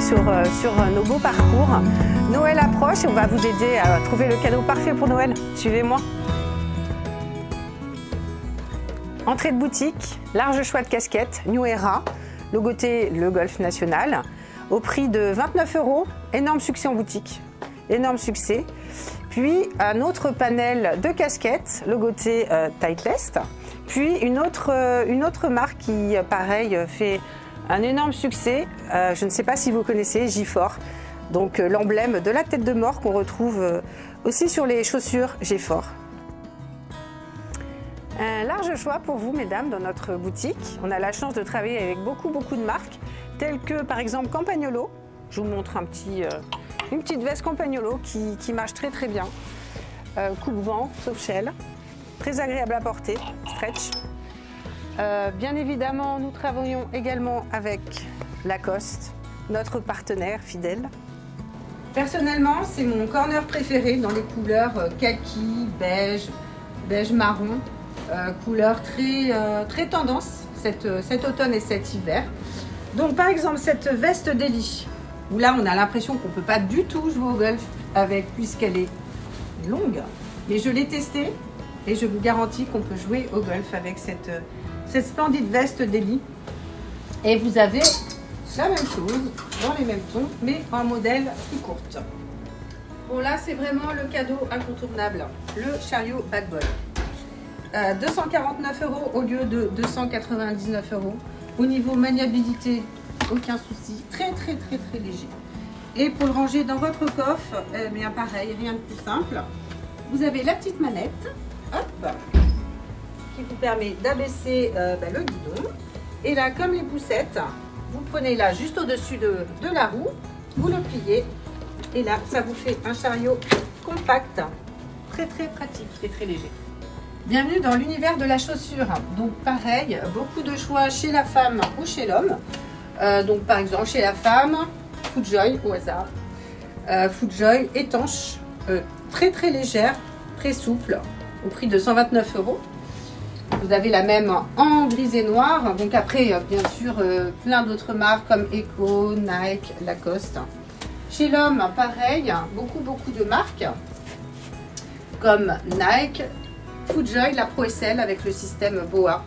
sur nos beaux parcours. Noël approche et on va vous aider à trouver le cadeau parfait pour Noël. Suivez-moi. Entrée de boutique, large choix de casquettes, New Era, logoté le Golf National, au prix de 29 €. Énorme succès en boutique, énorme succès. Puis un autre panel de casquettes, logoté Titleist. Puis une autre marque qui, pareil, fait un énorme succès. Je ne sais pas si vous connaissez, G4. Donc l'emblème de la tête de mort qu'on retrouve aussi sur les chaussures G4. Un large choix pour vous, mesdames, dans notre boutique. On a la chance de travailler avec beaucoup de marques, telles que par exemple Campagnolo. Je vous montre une petite veste Campagnolo qui marche très bien. Coupe-vent, soft shell, très agréable à porter, stretch. Bien évidemment, nous travaillons également avec Lacoste, notre partenaire fidèle. Personnellement, c'est mon corner préféré dans les couleurs kaki, beige marron. Couleur très tendance cet automne et cet hiver. Donc par exemple cette veste Daily, où là on a l'impression qu'on ne peut pas du tout jouer au golf avec, puisqu'elle est longue. Mais je l'ai testée et je vous garantis qu'on peut jouer au golf avec cette splendide veste Daily. Et vous avez la même chose dans les mêmes tons, mais en modèle plus courte. Bon là c'est vraiment le cadeau incontournable, le chariot bad boy. 249 € au lieu de 299 €. Au niveau maniabilité, aucun souci, très léger. Et pour le ranger dans votre coffre, bien pareil, rien de plus simple. Vous avez la petite manette, hop, qui vous permet d'abaisser le guidon. Et là, comme les poussettes, vous prenez là juste au-dessus de la roue, vous le pliez. Et là, ça vous fait un chariot compact, très pratique et très léger. Bienvenue dans l'univers de la chaussure. Donc pareil, beaucoup de choix chez la femme ou chez l'homme. Donc par exemple chez la femme, FootJoy au hasard. FootJoy étanche, très légère, très souple, au prix de 129 €. Vous avez la même en gris et noir. Donc après, bien sûr, plein d'autres marques comme Echo, Nike, Lacoste. Chez l'homme, pareil, beaucoup de marques comme Nike, FootJoy, la Pro SL avec le système BOA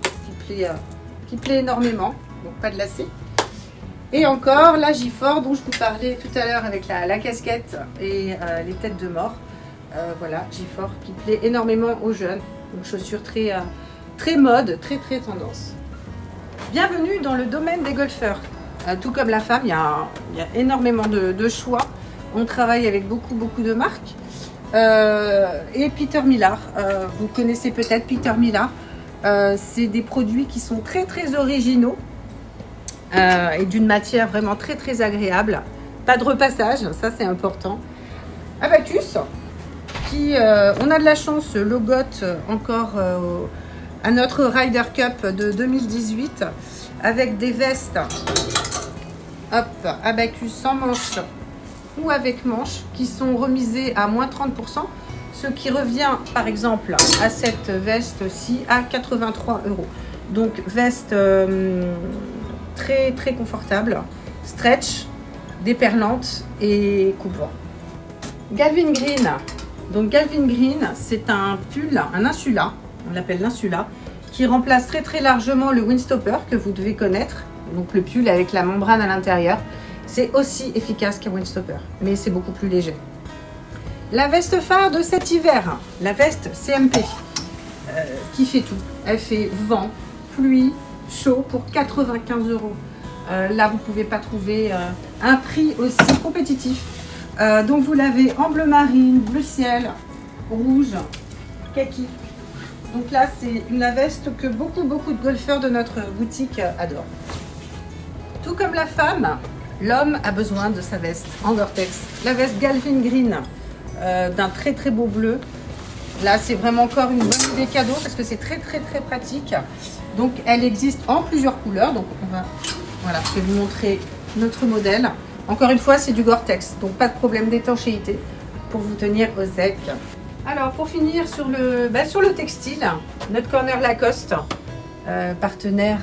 qui plaît énormément, donc pas de lacets. Et encore la G4 dont je vous parlais tout à l'heure avec la casquette et les têtes de mort. Voilà, G4 qui plaît énormément aux jeunes. Donc chaussures très mode, très tendance. Bienvenue dans le domaine des golfeurs. Tout comme la femme, il y a énormément de choix. On travaille avec beaucoup de marques. Et Peter Millar, vous connaissez peut-être Peter Millar, c'est des produits qui sont très originaux et d'une matière vraiment très agréable, pas de repassage, ça c'est important. Abacus, qui on a de la chance, logote encore à notre Ryder Cup de 2018 avec des vestes, hop, Abacus sans manche ou avec manches qui sont remisées à moins 30%, ce qui revient par exemple à cette veste-ci à 83 €. Donc veste très confortable, stretch, déperlante et coupe-vent. Galvin Green. Donc Galvin Green, c'est un pull, un insula, on l'appelle l'insula, qui remplace très largement le windstopper que vous devez connaître. Donc le pull avec la membrane à l'intérieur. C'est aussi efficace qu'un windstopper, mais c'est beaucoup plus léger. La veste phare de cet hiver, la veste CMP, qui fait tout. Elle fait vent, pluie, chaud pour 95 €. Là, vous ne pouvez pas trouver un prix aussi compétitif. Donc vous l'avez en bleu marine, bleu ciel, rouge, kaki. Donc là, c'est une veste que beaucoup de golfeurs de notre boutique adorent. Tout comme la femme, l'homme a besoin de sa veste en Gore-Tex. La veste Galvin Green d'un très beau bleu. Là, c'est vraiment encore une bonne idée cadeau parce que c'est très pratique. Donc, elle existe en plusieurs couleurs. Donc, voilà, je vais vous montrer notre modèle. Encore une fois, c'est du Gore-Tex, donc pas de problème d'étanchéité pour vous tenir au sec. Alors, pour finir sur le textile, notre corner Lacoste, partenaire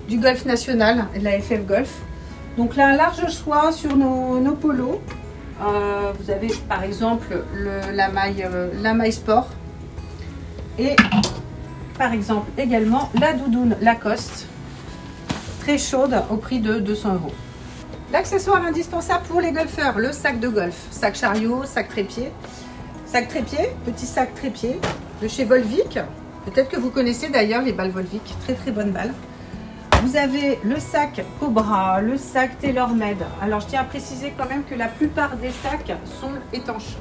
du Golf National et de la FF Golf. Donc là, un large choix sur nos polos. Vous avez par exemple la maille sport. Et par exemple également la doudoune Lacoste. Très chaude au prix de 200 €. L'accessoire indispensable pour les golfeurs, le sac de golf. Sac chariot, sac trépied. Sac trépied, petit sac trépied de chez Volvic. Peut-être que vous connaissez d'ailleurs les balles Volvic, très très bonnes balles. Vous avez le sac Cobra, le sac TaylorMade. Alors je tiens à préciser quand même que la plupart des sacs sont étanches.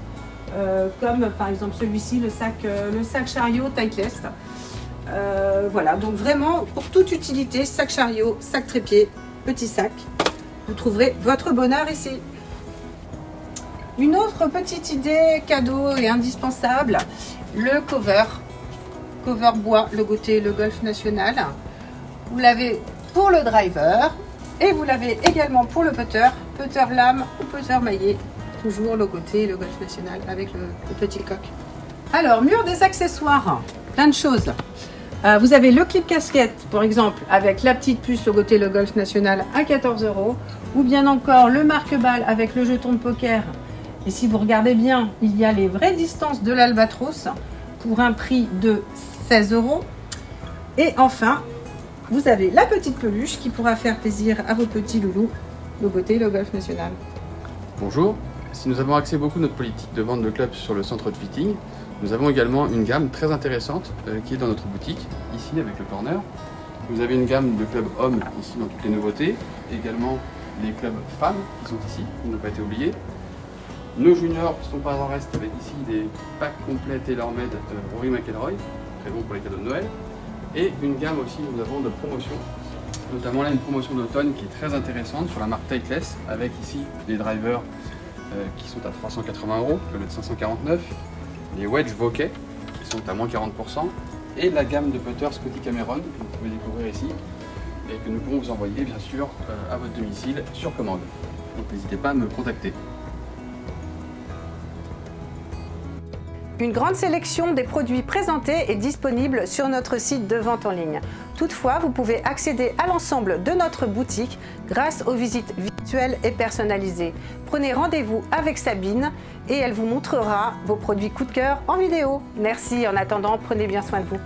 Comme par exemple celui-ci, le sac chariot Titleist. Voilà, donc vraiment pour toute utilité, sac chariot, sac trépied, petit sac, vous trouverez votre bonheur ici. Une autre petite idée cadeau et indispensable, le cover bois logoté le Golf National. Vous l'avez pour le driver et vous l'avez également pour le putter lame ou putter maillet, toujours logoté le Golf National avec le petit coq. Alors, mur des accessoires, plein de choses. Vous avez le clip casquette, par exemple, avec la petite puce logotée le Golf National à 14 €, ou bien encore le marque-balle avec le jeton de poker. Et si vous regardez bien, il y a les vraies distances de l'Albatros pour un prix de 16 €. Et enfin, vous avez la petite peluche qui pourra faire plaisir à vos petits loulous, logoté le Golf National. Bonjour, si nous avons axé beaucoup notre politique de vente de clubs sur le centre de fitting, nous avons également une gamme très intéressante qui est dans notre boutique, ici avec le corner. Vous avez une gamme de clubs hommes ici dans toutes les nouveautés, également les clubs femmes qui sont ici, qui n'ont pas été oubliés. Nos juniors qui sont pas en reste avec ici des packs complets TaylorMade Rory McIlroy, très bon pour les cadeaux de Noël. Et une gamme aussi nous avons de promotion, notamment là une promotion d'automne qui est très intéressante sur la marque Titleist, avec ici les drivers qui sont à 380 €, au lieu de 549, les wedge Vokey qui sont à moins 40%, et la gamme de putters Scotty Cameron que vous pouvez découvrir ici et que nous pourrons vous envoyer bien sûr à votre domicile sur commande. Donc n'hésitez pas à me contacter. Une grande sélection des produits présentés est disponible sur notre site de vente en ligne. Toutefois, vous pouvez accéder à l'ensemble de notre boutique grâce aux visites virtuelles et personnalisées. Prenez rendez-vous avec Sabine et elle vous montrera vos produits coup de cœur en vidéo. Merci, en attendant, prenez bien soin de vous.